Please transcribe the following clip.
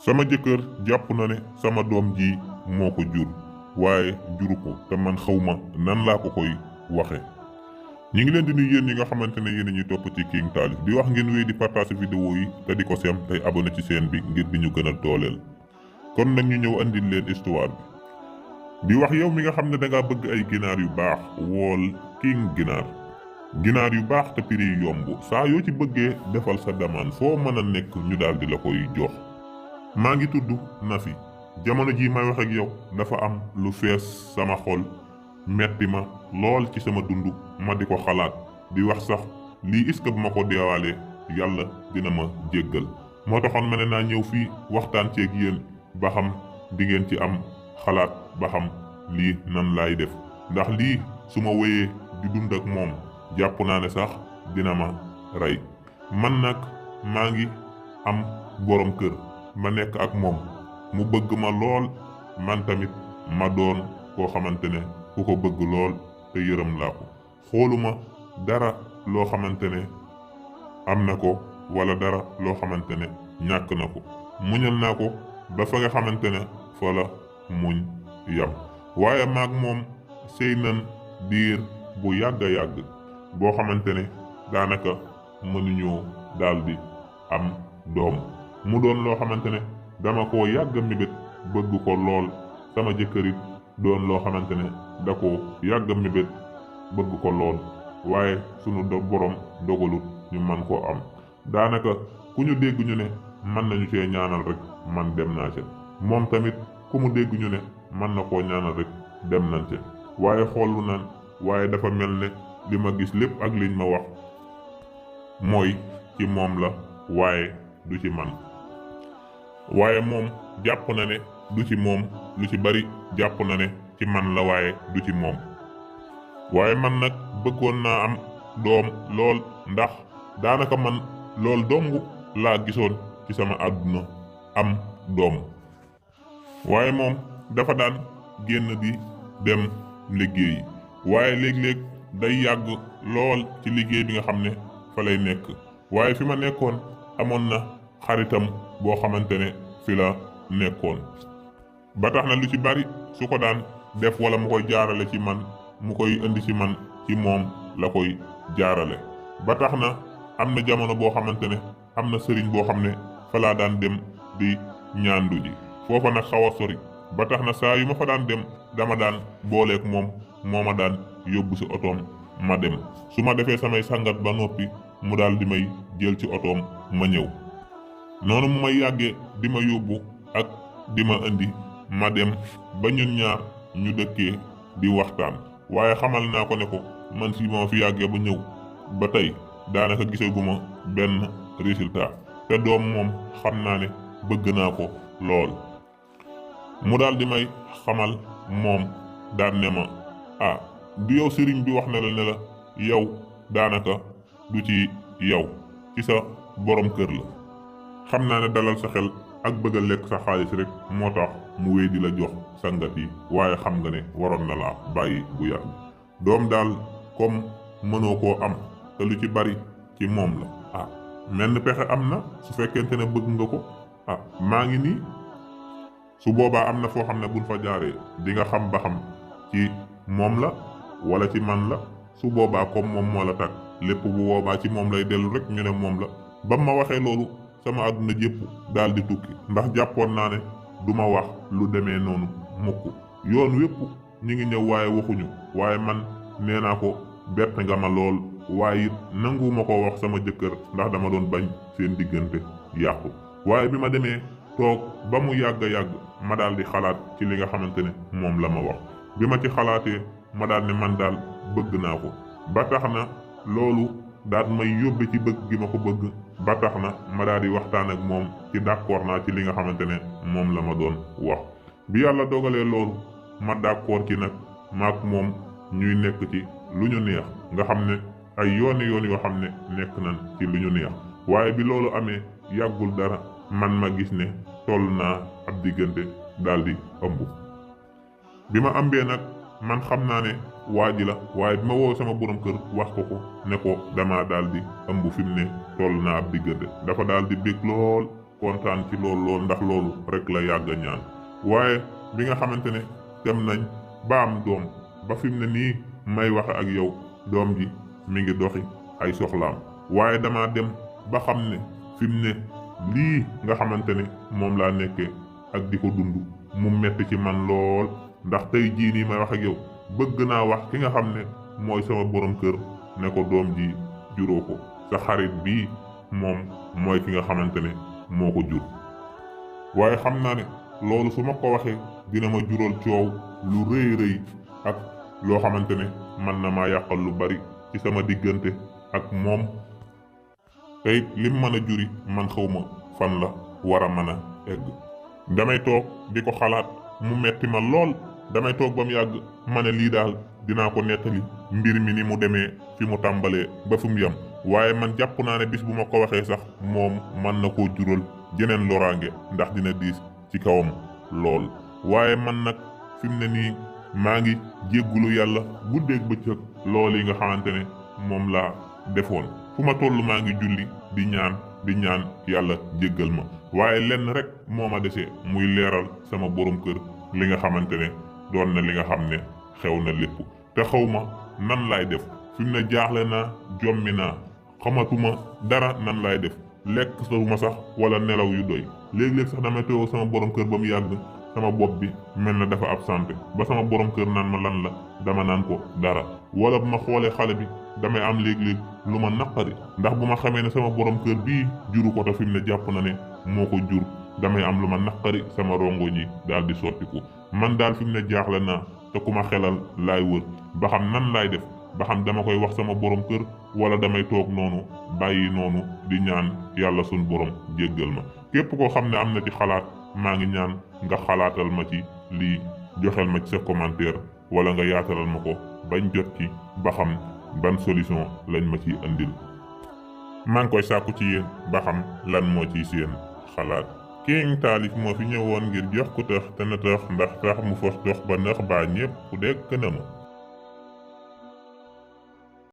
sama jëkkër jàpp na ne sama doom ji moo ko jur waaye juru ko te man xawma nan laa ko koy waxe. ñi ngi leen di nuyu yéen ñi nga xamante ne yéen a ñuy topp ci King Taalif di wax ngeen wéy di partager vidéo yi te di ko sem tey abonné ci chaîne bi ngir di ñu gën a dooleel. kon nag ñu ñëw andil leen histoire bi di wax yow mi nga xam ne dangaa bëgg ay ginaar yu baax wool King ginaar yu baax te prix yu yomb saa yoo ci bëggee defal sa demande foo mën a nekk ñu daal di la koy jox. maa ngi tudd Nafi jamono jii may wax ak yow dafa am lu fees sama xol metti ma lool ci sama dund ma di ko xalaat di wax sax lii est-ce que bu ma ko deewaalee yàlla dina ma jéggal moo taxoon ma ne naa ñëw fii waxtaan ceeg yéen ba xam di ngeen ci am xalaat ba xam lii nan laay def ndax lii su ma wéyee di dund ak moom jàpp naa ne sax dina ma rey. man nag maa ngi am borom kër ma nekk ak moom mu bëgg ma lool man tamit ma doon koo xamante ne ku ko bëgg lool te yërëm laa ko xooluma dara loo xamante ne am na ko wala dara loo xamante ne ñàkk na ko muñal naa ko ba fa nga xamante ne fa la muñ yam waaye maag moom sëy nan diir bu yàgg a yàgg boo xamante ne daanaka mënuñoo daldi am doom mu doon loo xamante ne dama koo yàgg mébét bëgg ko lool sama jëkkërit doon loo xamante ne da koo yàgg mébét bëgg ko lool waaye sunu borom dogalut ñu man koo am daanaka ku ñu dégg ñu ne mën nañu cee ñaanal rek man dem naa ca moom tamit ku mu dégg ñu ne mën na koo ñaanal rek dem nañ ca waaye xoolu naan waaye dafa mel ne li ma gis lépp ak liñ ma wax mooy ci moom la waaye du ci man waaye moom jàpp na ne du ci moom lu ci bari jàpp na ne ci man la waaye du ci moom waaye man nag bëggoon naa am doom lool ndax daanaka man lool dong laa gisoon ci sama àdduna am doom waaye moom dafa daan génn di dem liggéey waaye léeg-léeg day yàgg lool ci liggéey bi nga xam ne fa lay nekk waaye fi ma nekkoon amoon na xaritam boo xamante ne fi la nekkoon ba tax na lu ci bari su ko daan def wala mu koy jaarale ci man mu koy indi ci man ci moom la koy jaarale ba tax na am na jamono boo xamante ne am na sëriñ boo xam ne fa laa daan dem di ñaandu ji foofa nag xaw a sori ba tax na saa yu ma fa daan dem dama daan booleek moom moo ma daan yóbbu ci otoom ma dem su ma defee samay sangat ba noppi mu daal di may jël ci otoom ma ñëw noonu mu may yàggee di ma yóbbu ak di ma indi ma dem ba ñun ñaar ñu dëkkee di waxtaan waaye xamal naa ko ne ko man si ma fi yàggee ba ñëw ba tey daanaka gisaguma benn résultat te doom moom xam naa ne bëgg naa ko lool mu daal di may xamal moom daan ne ma du yow sëriñ bi wax na la ne la yow daanaka du ci yow ci sa borom kër la xam naa ne dalal sa xel ak bëgg a lekk sa xaalis rek moo tax mu wéy di la jox sangat yi waaye xam nga ne waroon na laa bàyyi bu yàgg doom daal comme mënoo koo am te lu ci bari ci moom la menn pexe am na su fekkente ne bëgg nga ko maa ngi nii su boobaa am na foo xam ne buñ fa jaaree di nga xam ba xam ci moom la wala ci man la su boobaa comme moom moo la tag lépp bu boobaa ci moom lay dellu rek ñu ne moom la ba ma waxee loolu sama àdduna jépp daal di tukki ndax jàppoon naa ne du ma wax lu demee noonu mukk yoon wépp ñu ngi ñëw waaye waxuñu waaye man nee naa ko bett nga ma lool waaye it nanguwuma ko wax sama jëkkër ndax dama doon bañ seen diggante yàqu waaye bi ma demee toog ba mu yàgg a yàgg ma daal di xalaat ci li nga xamante ne moom la ma wax bi ma ci xalaatee ma daal ne man daal bëgg naa ko ba tax na loolu daal may yóbbe ci bëgg gi ma ko bëgg ba tax na ma daal di waxtaan ak moom ci d'accord naa ci li nga xamante ne moom la ma doon wax bi yàlla dogalee loolu ma d'accord ci nag maak moom ñuy nekk ci lu ñu neex nga xam ne ay yooni yoon yoo xam ne nekk nañ ci lu ñu neex waaye bi loolu amee yàggul dara man ma gis ne toll naa ab diggante daal di ëmb bi ma ëmbee nag man xam naa ne waa ji la waaye bi ma woo sama borom kër wax ko ne ko dama daal di ëmb fi mu ne toll naa ab diggante dafa daal di bég lool kontaan ci loolu ndax loolu rek la yàgg a ñaan. waaye bi nga xamante ne dem nañ ba am doom ba fi mu ne nii may wax ak yow doom ji mi ngi doxi ay soxlaam waaye dama dem ba xam ne fi mu ne lii nga xamante ne moom laa nekkee ak di ko dund mu metti ci man lool ndax tey jii nii may wax ak yow bëgg naa wax ki nga xam ne mooy sama borom kër ne ko doom ji juróo ko sa xarit bii moom mooy ki nga xamante ne moo ko jur. waaye xam naa ne loolu su ma ko waxee dina ma jural coow lu rëy ak loo xamante ne man na maa yàqal lu bari ci sama diggante ak moom tey lim mën a juri man xawma fan la war a mën a egg. damay toog di ko xalaat mu metti ma lool damay toog ba mu yàgg ma ne lii daal dinaa ko nettali mbir mi ni mu demee fi mu tàmbalee ba fu mu yem waaye man jàpp naa ne bis bu ma ko waxee sax moom man na koo jural jeneen loraange ndax dina diis ci kawam lool. waaye man nag fi mu ne nii maa ngi jéggulu yàlla guddeeg bëccëg lool yi nga xamante ne moom laa defoon fu ma toll maa ngi julli di ñaan yàlla jéggal ma waaye lenn rek moo ma desee muy leeral sama borom kër li nga xamante ne doon na li nga xam ne xew na lépp te xaw ma nan laay def fi mu ne jaaxle naa jommi naa xamatuma dara nan laay def lekk suma sax wala nelaw yu doy léeg-léeg sax dama teewoo sama borom kër ba mu yàgg sama bopp bi mel na dafa absenté ba sama borom kër naan ma lan la dama naan ko dara wala bu ma xoolee xale bi damay am léeg-léeg lu ma naqari ndax bu ma xamee ne sama borom kër bii juru ko te fi mu ne jàpp na ne moo ko jur damay am lu ma naqari sama rongo ñi daal di sottiku man daal fi mu ne jaaxle naa te ku ma xelal laay wër ba xam nan laay def ba xam dama koy wax sama borom kër wala damay toog noonu bàyyi noonu di ñaan yàlla sun borom jéggal ma. képp koo xam ne am na ci xalaat maa ngi ñaan nga xalaatal ma ci lii joxeel ma ci sa commentaire wala nga yaatalal ma ko bañ jot ci ba xam ban solution lañ ma ciy andil. maa ngi koy sàkku ci yéen ba xam lan moo ciy seen xalaat. King Taalif moo fi ñëwoon ngir jox ku tax te na tax ndax tax mu fos dox ba nax baa ñépp ku dekk na ma.